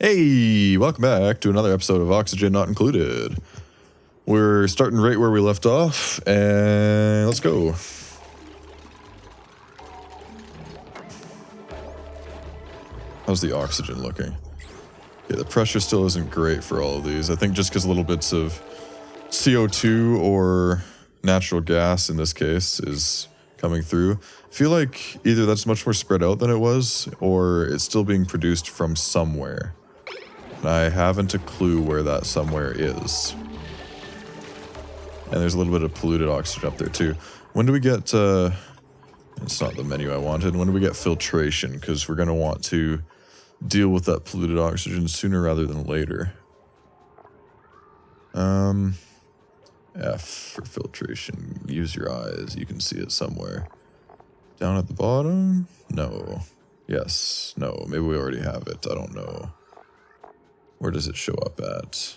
Hey, welcome back to another episode of Oxygen Not Included. We're starting right where we left off, and let's go. How's the oxygen looking? Yeah, the pressure still isn't great for all of these. I think just because little bits of CO2 or natural gas in this case is coming through. I feel like either that's much more spread out than it was, or it's still being produced from somewhere. And I haven't a clue where that somewhere is. And there's a little bit of polluted oxygen up there too. When do we get, it's not the menu I wanted. When do we get filtration? Because we're going to want to deal with that polluted oxygen sooner rather than later. F for filtration. Use your eyes. You can see it somewhere. Down at the bottom? No. Yes. No. Maybe we already have it. I don't know. Where does it show up at?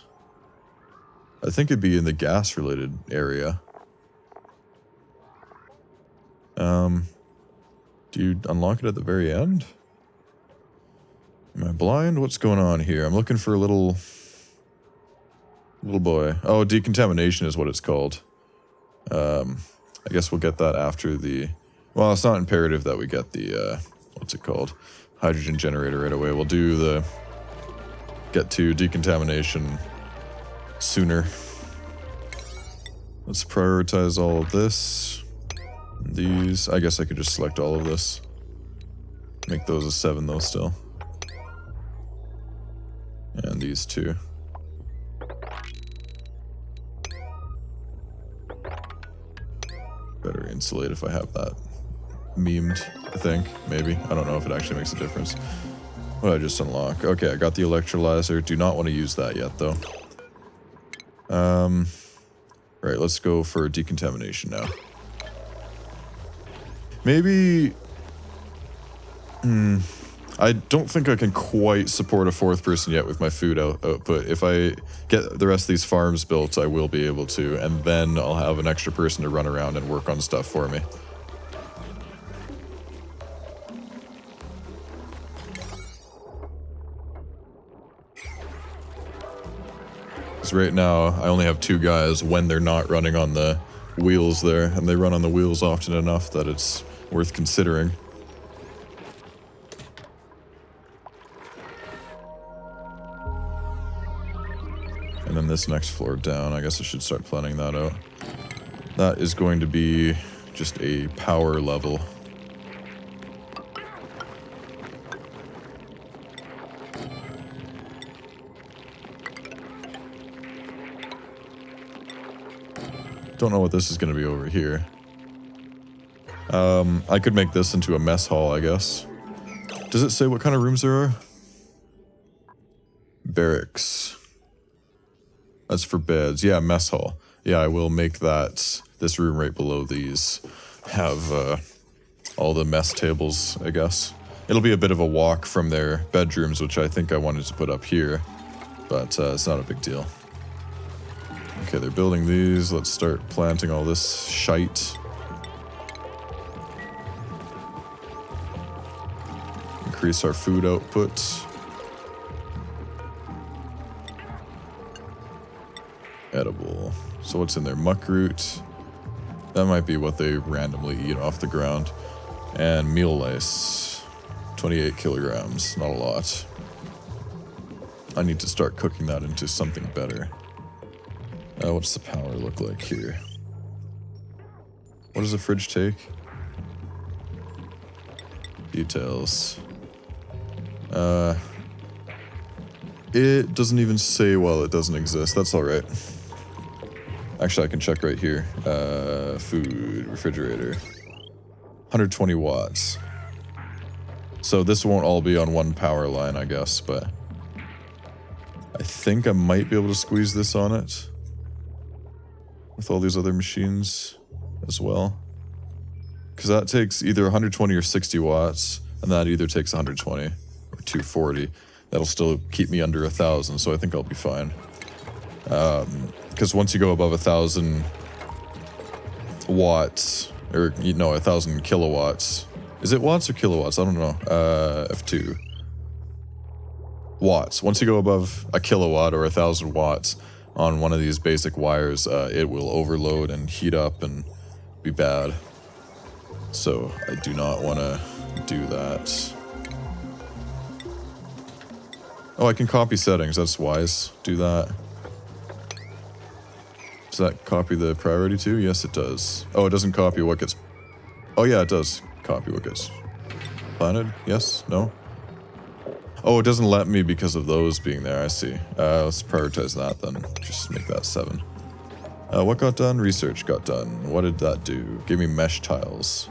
I think it'd be in the gas-related area. Do you unlock it at the very end? Am I blind? What's going on here? I'm looking for a little boy. Oh, decontamination is what it's called. I guess we'll get that after the... Well, it's not imperative that we get the, what's it called? Hydrogen generator right away. We'll do the... Get to decontamination sooner. Let's prioritize all of this. These, I guess I could just select all of this. Make those a 7 though still. And these two. Better insulate if I have that memed, I think. Maybe. I don't know if it actually makes a difference. What did I just unlock? Okay, I got the electrolyzer. Do not want to use that yet, though. Right, let's go for decontamination now. Maybe... I don't think I can quite support a 4th person yet with my food output. If I get the rest of these farms built, I will be able to, and then I'll have an extra person to run around and work on stuff for me. Right now, I only have 2 guys when they're not running on the wheels there, and they run on the wheels often enough that it's worth considering. And then this next floor down, I guess I should start planning that out. That is going to be just a power level. Don't know what this is going to be over here. I could make this into a mess hall, I guess. Does it say what kind of rooms there are? Barracks. That's for beds. Yeah, mess hall. Yeah, I will make that, this room right below these, have all the mess tables, I guess. It'll be a bit of a walk from their bedrooms, which I think I wanted to put up here, but it's not a big deal. Okay, they're building these. Let's start planting all this shite. Increase our food output. Edible. So what's in there? Muck root. That might be what they randomly eat off the ground. And meal lice. 28 kilograms. Not a lot. I need to start cooking that into something better. What's the power look like here? What does the fridge take? Details. It doesn't even say while it doesn't exist. That's alright. Actually, I can check right here. Food, refrigerator. 120 watts. So this won't all be on one power line, I guess, but... I think I might be able to squeeze this on it. With all these other machines as well. Because that takes either 120 or 60 watts, and that either takes 120 or 240. That'll still keep me under 1,000, so I think I'll be fine. Because once you go above 1,000 watts, or, 1,000 kilowatts. Is it watts or kilowatts? I don't know. F2. watts. Once you go above a kilowatt or 1,000 watts on one of these basic wires, it will overload and heat up and be bad. So I do not want to do that. Oh, I can copy settings. That's wise. Do that. Does that copy the priority too? Yes, it does. Oh, it doesn't copy what gets... Oh, yeah, it does copy what gets planted. Yes? No? Oh, it doesn't let me because of those being there. I see. Let's prioritize that then. Just make that 7. What got done? Research got done. What did that do? Give me mesh tiles.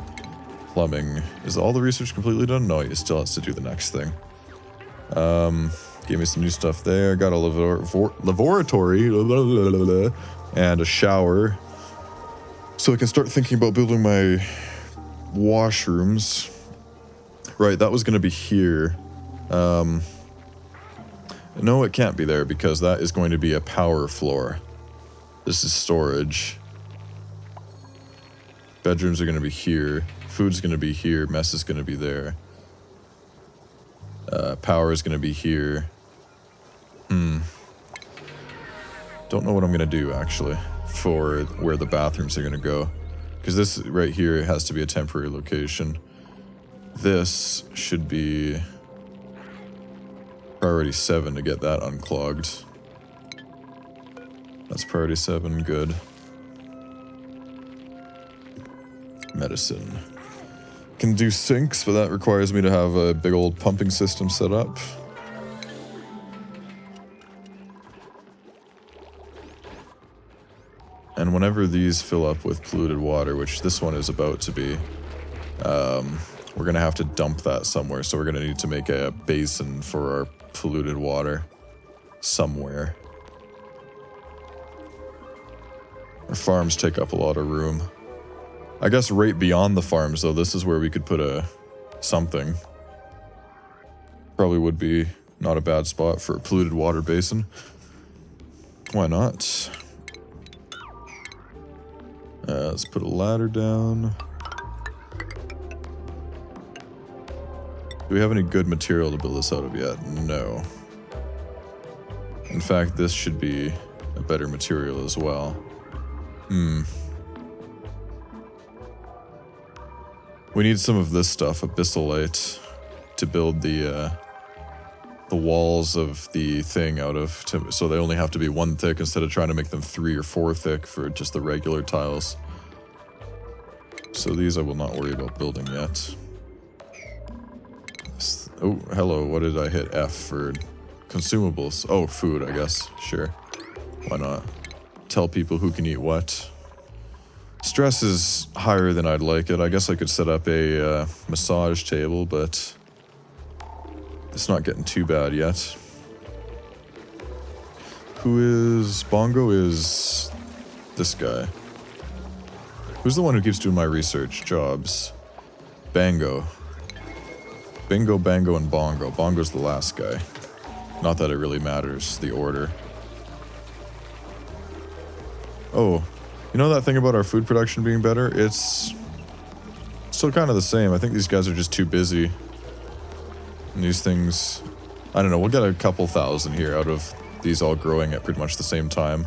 Plumbing. Is all the research completely done? No, it still has to do the next thing. Gave me some new stuff there. Got a laboratory and a shower. So I can start thinking about building my washrooms. Right, that was going to be here. No, it can't be there because that is going to be a power floor. This is storage. Bedrooms are going to be here. Food's going to be here. Mess is going to be there. Power is going to be here. Don't know what I'm going to do, actually, for where the bathrooms are going to go. Because this right here has to be a temporary location. This should be priority 7 to get that unclogged. That's priority 7, good. Medicine. Can do sinks, but that requires me to have a big old pumping system set up. And whenever these fill up with polluted water, which this one is about to be, we're going to have to dump that somewhere. So we're going to need to make a basin for our polluted water somewhere. Our farms take up a lot of room. I guess right beyond the farms, though, this is where we could put a something. Probably would be not a bad spot for a polluted water basin. Why not? Let's put a ladder down. Do we have any good material to build this out of yet? No. In fact, this should be a better material as well. We need some of this stuff, abyssalite, to build the walls of the thing out of, so they only have to be 1 thick instead of trying to make them 3 or 4 thick for just the regular tiles. So these I will not worry about building yet. Oh, hello, what did I hit? F for consumables. Oh, food, I guess. Sure. Why not? Tell people who can eat what. Stress is higher than I'd like it. I guess I could set up a massage table, but it's not getting too bad yet. Who is... Bongo is this guy. Who's the one who keeps doing my research jobs? Bango. Bingo, Bango, and Bongo. Bongo's the last guy. Not that it really matters, the order. Oh, you know that thing about our food production being better? It's still kind of the same. I think these guys are just too busy. And these things... I don't know, we'll get a couple thousand here out of these all growing at pretty much the same time.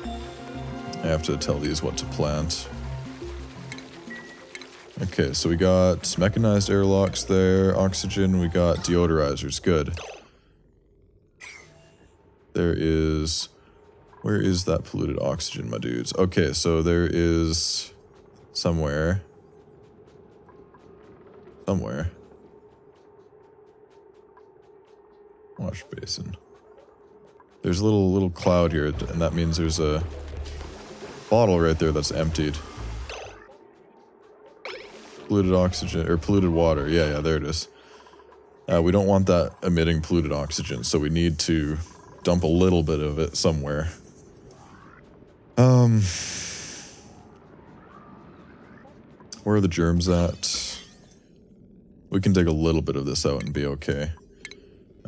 I have to tell these what to plant. Okay, so we got mechanized airlocks there, oxygen, we got deodorizers, good. There is... Where is that polluted oxygen, my dudes? Okay, so there is... Somewhere. Wash basin. There's a little cloud here, and that means there's a bottle right there that's emptied. Polluted oxygen, or polluted water. Yeah, there it is. We don't want that emitting polluted oxygen, so we need to dump a little bit of it somewhere. Where are the germs at? We can dig a little bit of this out and be okay.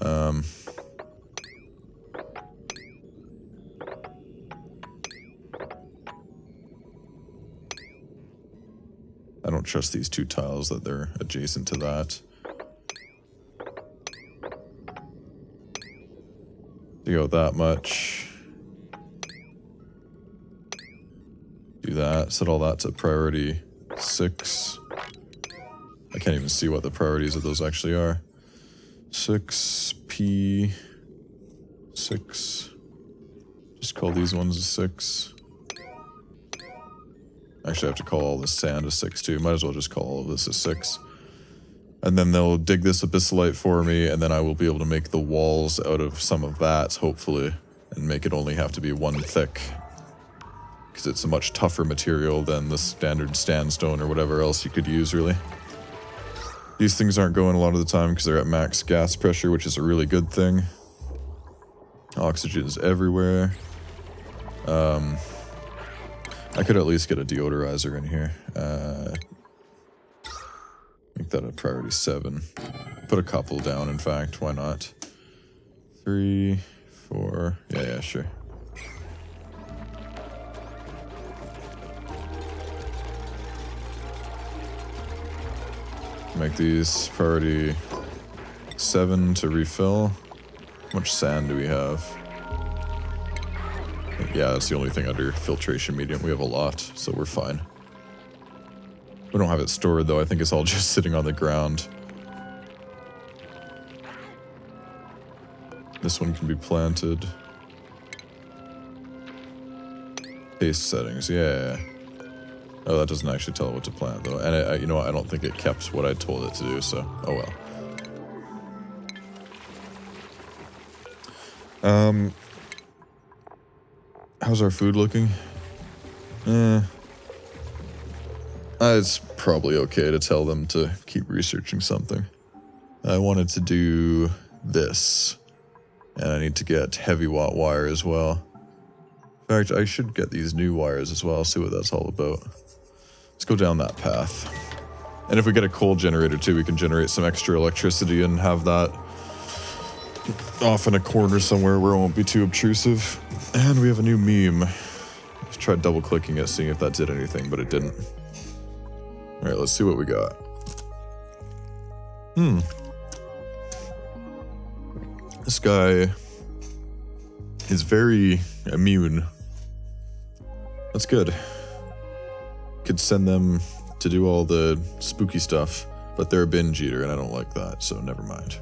I don't trust these 2 tiles that they're adjacent to that. to go that much. Do that. Set all that to priority 6. I can't even see what the priorities of those actually are. 6P 6. Just call these ones a 6. Actually, I have to call all this sand a 6 too. Might as well just call all of this a 6. And then they'll dig this abyssalite for me, and then I will be able to make the walls out of some of that, hopefully, and make it only have to be 1 thick. Because it's a much tougher material than the standard sandstone or whatever else you could use, really. These things aren't going a lot of the time because they're at max gas pressure, which is a really good thing. Oxygen is everywhere. I could at least get a deodorizer in here. Make that a priority 7. Put a couple down, in fact. Why not? 3, 4. Yeah, sure. Make these priority 7 to refill. How much sand do we have? Yeah, that's the only thing under filtration medium. We have a lot, so we're fine. We don't have it stored, though. I think it's all just sitting on the ground. This one can be planted. Paste settings, yeah. Oh, that doesn't actually tell it what to plant, though. And you know what? I don't think it kept what I told it to do, so oh well. How's our food looking? It's probably okay to tell them to keep researching something. I wanted to do this, and I need to get heavy watt wire as well. In fact, I should get these new wires as well, see what that's all about. Let's go down that path. And if we get a coal generator too, we can generate some extra electricity and have that off in a corner somewhere where it won't be too obtrusive. And we have a new meme. Let's try double clicking it, seeing if that did anything, but it didn't. Alright, let's see what we got. This guy is very immune. That's good. Could send them to do all the spooky stuff, but they're a binge eater and I don't like that, so never mind.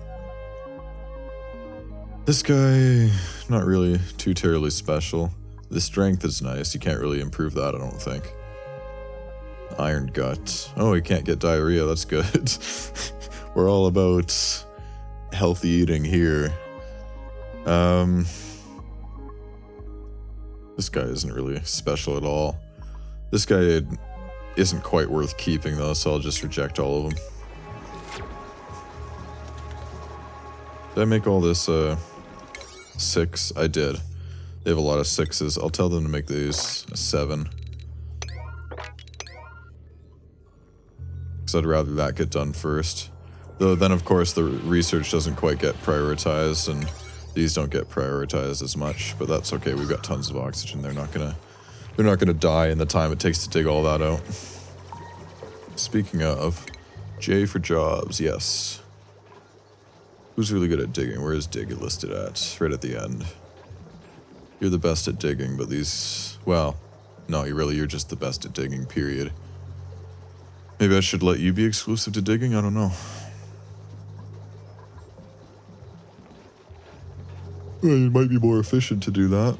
This guy, not really too terribly special. The strength is nice, you can't really improve that, I don't think. Iron gut. Oh, he can't get diarrhea, that's good. We're all about healthy eating here. This guy isn't really special at all. This guy isn't quite worth keeping though, so I'll just reject all of them. Did I make all this 6? I did. They have a lot of 6s. I'll tell them to make these a 7. Because I'd rather that get done first. Though then of course the research doesn't quite get prioritized and these don't get prioritized as much, but that's okay. We've got tons of oxygen. They're not gonna die in the time it takes to dig all that out. Speaking of, J for jobs, yes. Who's really good at digging? Where is dig listed at? Right at the end. You're the best at digging, but these... Well, no, you're just the best at digging, period. Maybe I should let you be exclusive to digging? I don't know. Well, it might be more efficient to do that.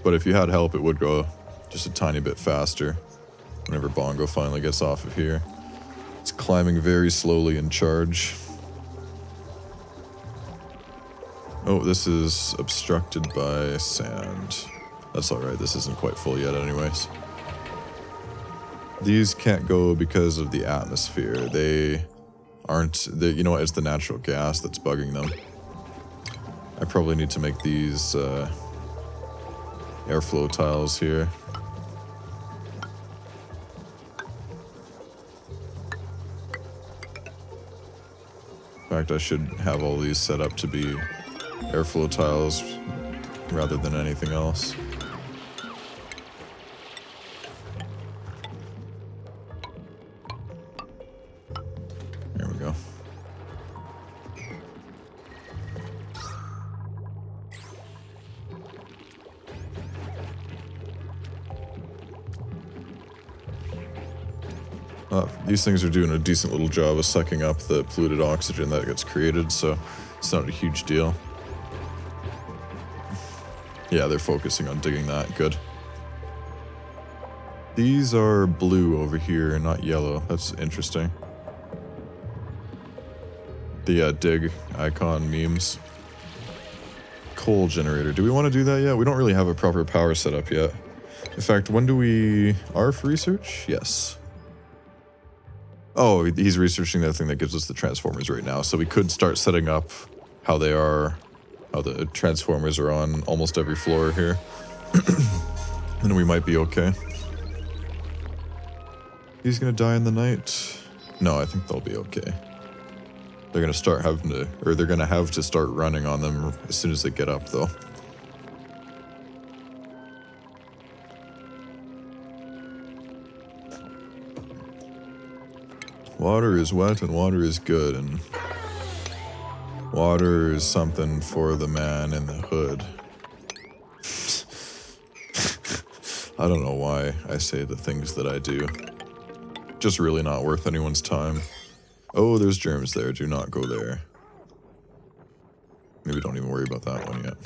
But if you had help, it would go just a tiny bit faster whenever Bongo finally gets off of here. It's climbing very slowly in charge. Oh, this is obstructed by sand. That's alright, this isn't quite full yet anyways. These can't go because of the atmosphere. They aren't... you know what, it's the natural gas that's bugging them. I probably need to make these airflow tiles here. In fact, I should have all these set up to be airflow tiles rather than anything else. There we go. These things are doing a decent little job of sucking up the polluted oxygen that gets created, so it's not a huge deal. Yeah, they're focusing on digging that. Good. These are blue over here, not yellow. That's interesting. The dig icon memes. Coal generator. Do we want to do that yet? We don't really have a proper power setup yet. In fact, when do we... ARF research? Yes. Oh, he's researching that thing that gives us the transformers right now. So we could start setting up how they are... how the transformers are on almost every floor here. And we might be okay. He's gonna die in the night. No, I think they'll be okay. They're gonna start having to, or they're gonna have to start running on them as soon as they get up, though. Water is wet and water is good, and water is something for the man in the hood. I don't know why I say the things that I do. Just really not worth anyone's time. Oh, there's germs there. Do not go there. Maybe don't even worry about that one yet.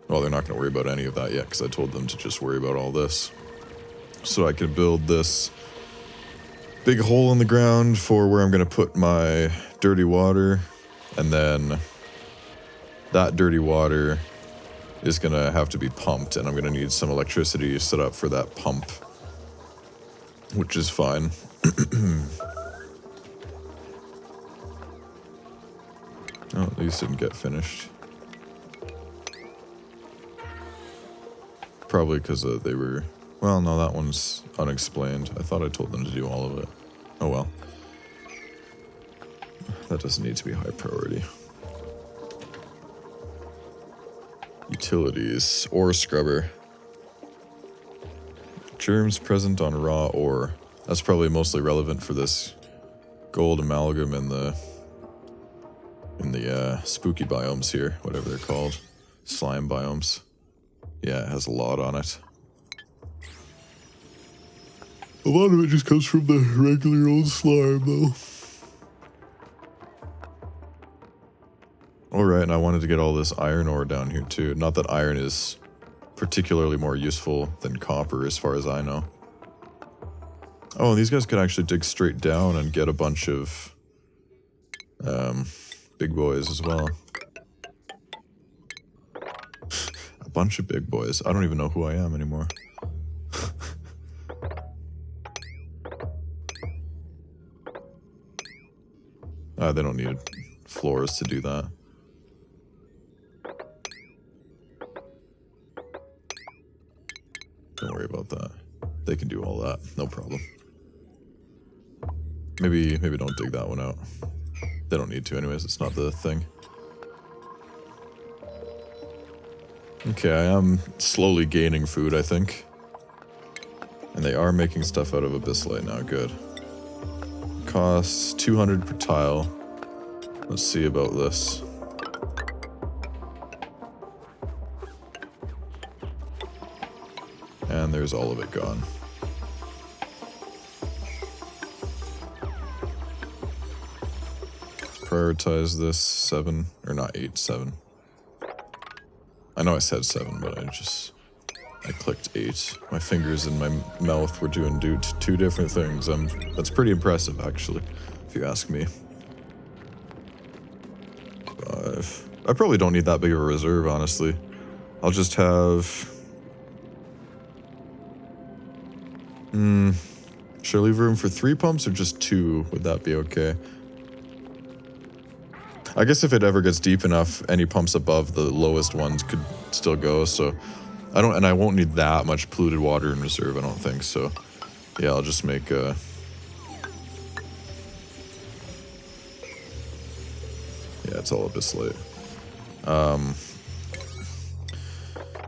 Well, they're not going to worry about any of that yet because I told them to just worry about all this. So I can build this big hole in the ground for where I'm going to put my dirty water. And then that dirty water is going to have to be pumped, and I'm going to need some electricity set up for that pump, which is fine. Oh, these didn't get finished. Probably because they were... Well, no, that one's unexplained. I thought I told them to do all of it. Oh well. That doesn't need to be high priority. Utilities. Ore scrubber. Germs present on raw ore. That's probably mostly relevant for this gold amalgam in the spooky biomes here, whatever they're called. Slime biomes. Yeah, it has a lot on it. A lot of it just comes from the regular old slime, though. Alright, and I wanted to get all this iron ore down here, too. Not that iron is particularly more useful than copper, as far as I know. Oh, and these guys could actually dig straight down and get a bunch of big boys as well. A bunch of big boys. I don't even know who I am anymore. They don't need floors to do that. Don't worry about that. They can do all that. No problem. Maybe don't dig that one out. They don't need to anyways. It's not the thing. Okay, I am slowly gaining food, I think. And they are making stuff out of abyssalite now. Good. Costs 200 per tile. Let's see about this. And there's all of it gone. Prioritize this 7, or not 8, 7. I know I said 7, but I clicked 8. My fingers and my mouth were doing two different things. That's pretty impressive, actually, if you ask me. 5. I probably don't need that big of a reserve, honestly. I'll just have... Should I leave room for 3 pumps or just 2? Would that be okay? I guess if it ever gets deep enough, any pumps above the lowest ones could still go, so... I won't need that much polluted water in reserve, I don't think, so... Yeah, I'll just make Yeah, it's all abyssalite.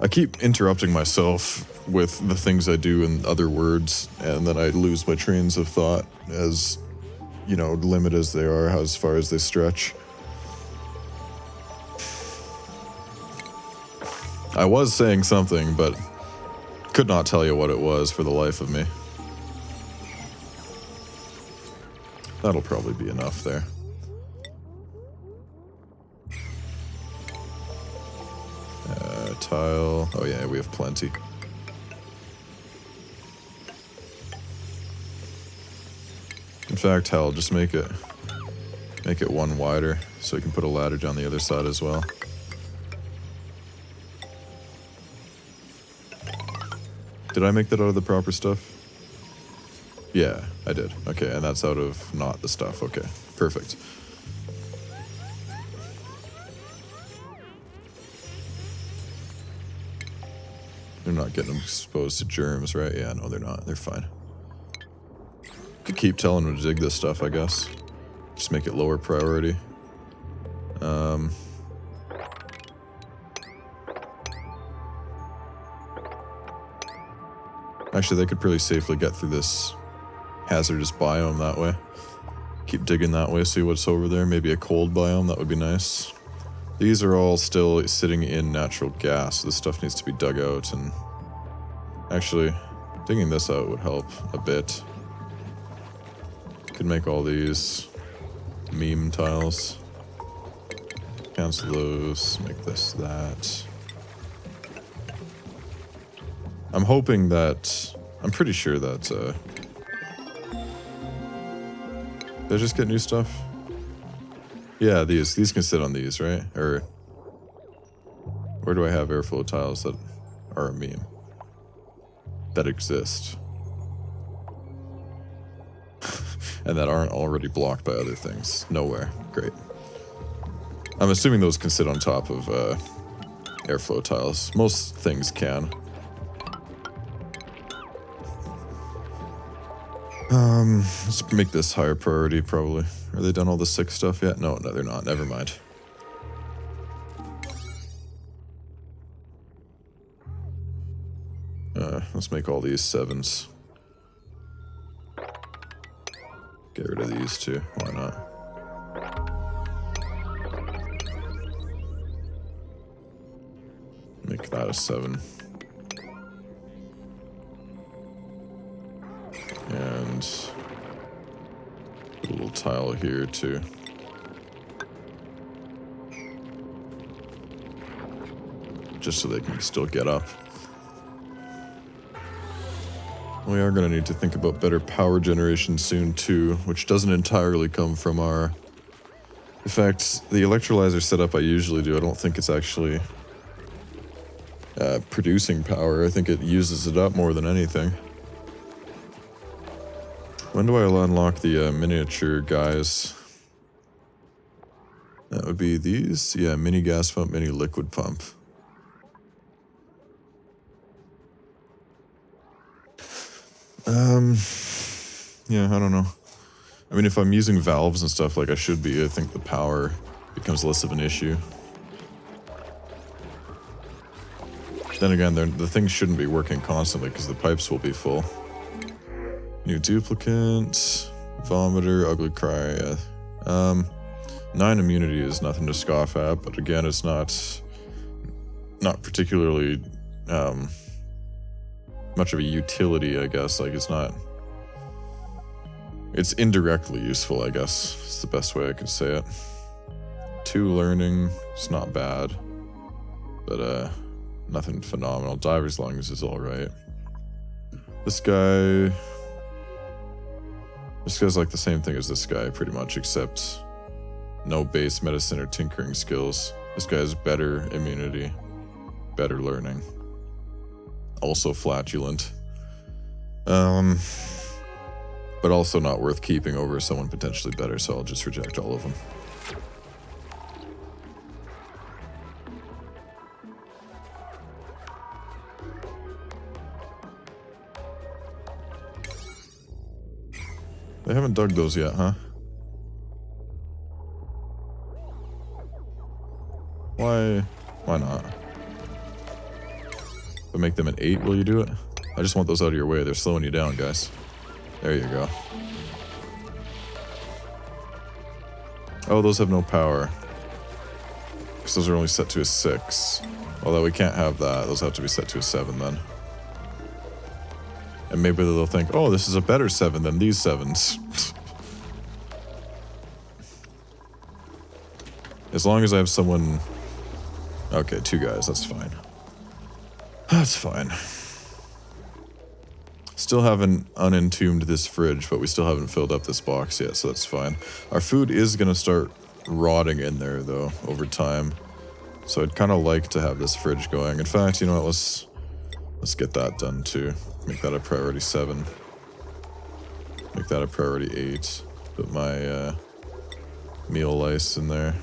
I keep interrupting myself with the things I do in other words, and then I lose my trains of thought as, you know, limited as they are, as far as they stretch. I was saying something, but Could not tell you what it was for the life of me. That'll probably be enough there. Tile. Oh yeah, we have plenty. In fact, hell, just make it one wider so we can put a ladder down the other side as well. Did I make that out of the proper stuff? Yeah, I did. Okay, and that's out of not the stuff. Okay, perfect. They're not getting exposed to germs, right? Yeah, no, they're not. They're fine. Could keep telling them to dig this stuff, I guess. Just make it lower priority. Actually, they could pretty safely get through this hazardous biome that way. Keep digging that way, see what's over there. Maybe a cold biome, that would be nice. These are all still sitting in natural gas, so this stuff needs to be dug out, and actually, digging this out would help a bit. Could make all these meme tiles. Cancel those, make this that. I'm hoping that, I'm pretty sure that, did I just get new stuff? Yeah, these can sit on these, right? Or, where do I have airflow tiles that are a meme? That exist. And that aren't already blocked by other things. Nowhere. Great. I'm assuming those can sit on top of, airflow tiles. Most things can. Let's make this higher priority, probably. Are they done all the 6 stuff yet? No, they're not. Never mind. Let's make all these 7s. Get rid of these too. Why not? Make that a 7. And put a little tile here too. Just so they can still get up. We are going to need to think about better power generation soon too, which doesn't entirely come from our... In fact, the electrolyzer setup I usually do, I don't think it's actually producing power. I think it uses it up more than anything. When do I unlock the miniature guys? That would be these. Yeah, mini gas pump, mini liquid pump. Yeah, I don't know. I mean, if I'm using valves and stuff like I should be, I think the power becomes less of an issue. Then again, the things shouldn't be working constantly because the pipes will be full. New duplicant, vomiter, ugly cry. 9 immunity is nothing to scoff at, but again, it's not particularly much of a utility, I guess. Like, it's indirectly useful, I guess. It's the best way I could say it. 2 learning, it's not bad, but nothing phenomenal. Diver's lungs is alright. This guy's like the same thing as this guy, pretty much, except no base medicine or tinkering skills. This guy has better immunity, better learning. Also flatulent. But also not worth keeping over someone potentially better, so I'll just reject all of them. They haven't dug those yet, huh? Why not? If I make them an 8, will you do it? I just want those out of your way. They're slowing you down, guys. There you go. Oh, those have no power. Because those are only set to a 6. Although we can't have that. Those have to be set to a 7 then. And maybe they'll think, oh, this is a better 7 than these 7s. As long as I have someone... Okay, 2 guys, that's fine. That's fine. Still haven't unentombed this fridge, but we still haven't filled up this box yet, so that's fine. Our food is going to start rotting in there, though, over time. So I'd kind of like to have this fridge going. In fact, you know what, let's get that done, too. Make that a priority 7. Make that a priority 8. Put my meal lice in there.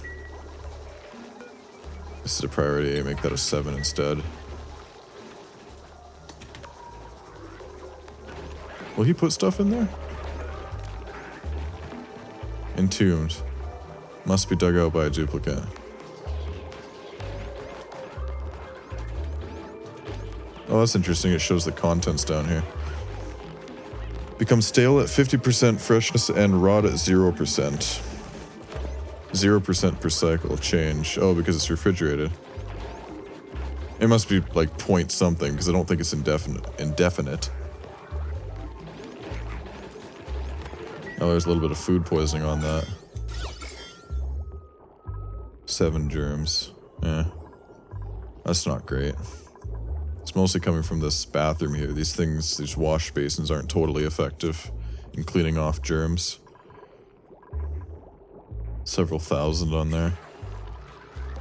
This is a priority 8, make that a 7 instead. Will he put stuff in there? Entombed. Must be dug out by a duplicate. Oh, that's interesting. It shows the contents down here. Becomes stale at 50% freshness and rot at 0%. 0% per cycle change. Oh, because it's refrigerated. It must be like point something, because I don't think it's indefinite. Oh, there's a little bit of food poisoning on that. 7 germs. Yeah. That's not great. It's mostly coming from this bathroom here. These wash basins aren't totally effective in cleaning off germs. Several thousand on there.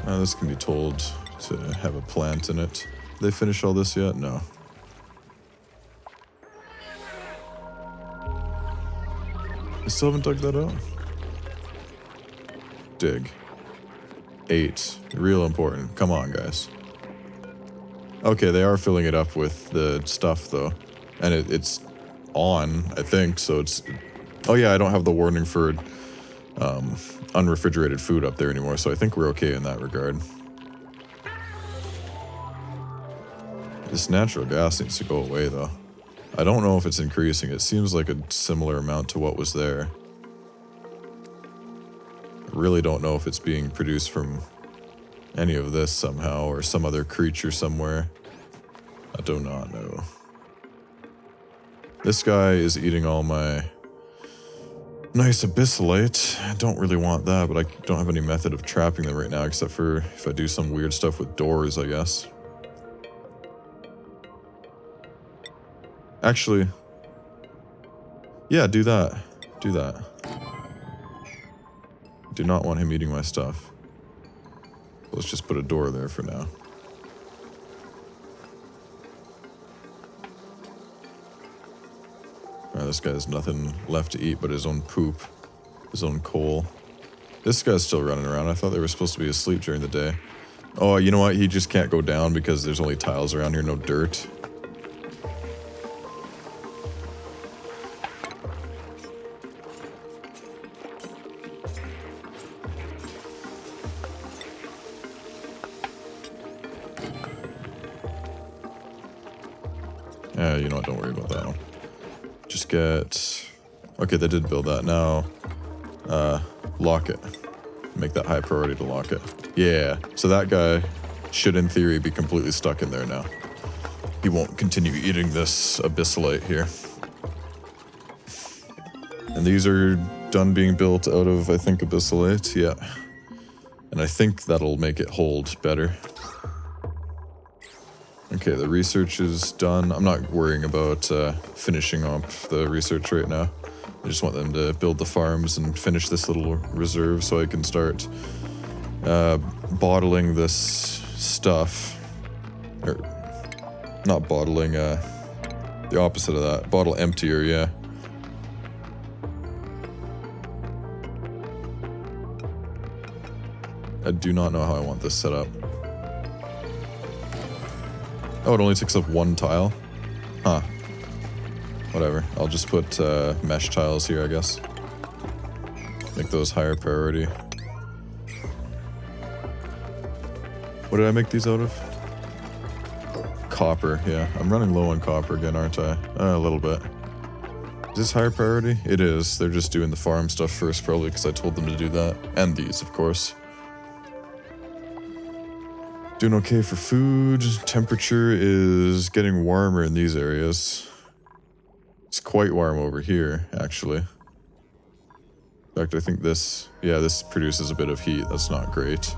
This can be told to have a plant in it. Did they finish all this yet? No. I still haven't dug that out? Dig. 8. Real important. Come on, guys. Okay, they are filling it up with the stuff, though. And it's on, I think, so it's... Oh yeah, I don't have the warning for unrefrigerated food up there anymore, so I think we're okay in that regard. This natural gas needs to go away, though. I don't know if it's increasing. It seems like a similar amount to what was there. I really don't know if it's being produced from any of this somehow, or some other creature somewhere. I do not know. This guy is eating all my nice abyssalite. I don't really want that, but I don't have any method of trapping them right now, except for if I do some weird stuff with doors, I guess. Actually, yeah, do that. Do that. Do not want him eating my stuff. Let's just put a door there for now. Alright, this guy has nothing left to eat but his own poop. His own coal. This guy's still running around. I thought they were supposed to be asleep during the day. Oh, you know what? He just can't go down because there's only tiles around here, no dirt. You know what, don't worry about that one. Just get... Okay, they did build that. Now, lock it. Make that high priority to lock it. Yeah, so that guy should, in theory, be completely stuck in there now. He won't continue eating this abyssalite here. And these are done being built out of, I think, abyssalite. Yeah. And I think that'll make it hold better. Okay, the research is done. I'm not worrying about finishing up the research right now. I just want them to build the farms and finish this little reserve so I can start bottling this stuff. Or, not bottling, the opposite of that. Bottle emptier, yeah. I do not know how I want this set up. Oh, it only takes up 1 tile? Huh. Whatever. I'll just put mesh tiles here, I guess. Make those higher priority. What did I make these out of? Copper, yeah. I'm running low on copper again, aren't I? A little bit. Is this higher priority? It is. They're just doing the farm stuff first, probably, because I told them to do that. And these, of course. Doing okay for food. Temperature is getting warmer in these areas. It's quite warm over here, actually. In fact, I think this produces a bit of heat. That's not great.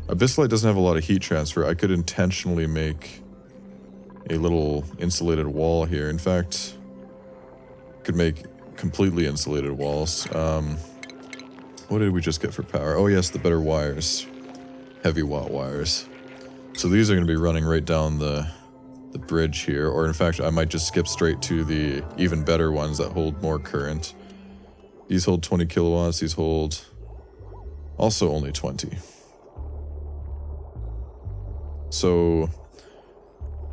Abyssalite doesn't have a lot of heat transfer. I could intentionally make a little insulated wall here. In fact, could make completely insulated walls. What did we just get for power? Oh yes, the better wires. Heavy watt wires. So these are going to be running right down the bridge here. Or in fact, I might just skip straight to the even better ones that hold more current. These hold 20 kilowatts. These hold also only 20. So,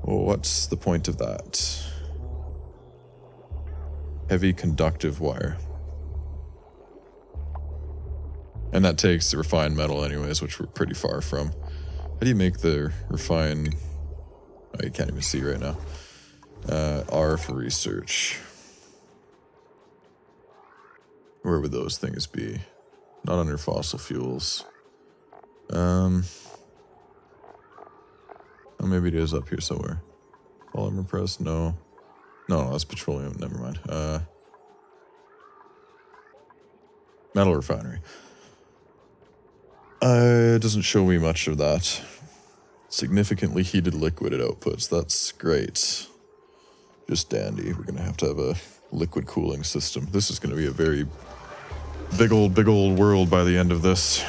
what's the point of that? Heavy conductive wire. And that takes the refined metal anyways, which we're pretty far from. How do you make the refined... Oh, you can't even see right now. R for research. Where would those things be? Not under fossil fuels. Oh, maybe it is up here somewhere. Polymer press? No. No, that's petroleum. Never mind. Metal refinery. It doesn't show me much of that. Significantly heated liquid outputs. That's great. Just dandy. We're going to have a liquid cooling system. This is going to be a very big old world by the end of this.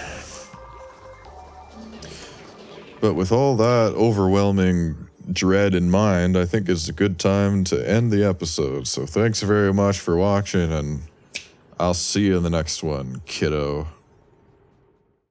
But with all that overwhelming dread in mind, I think it's a good time to end the episode. So thanks very much for watching, and I'll see you in the next one, kiddo.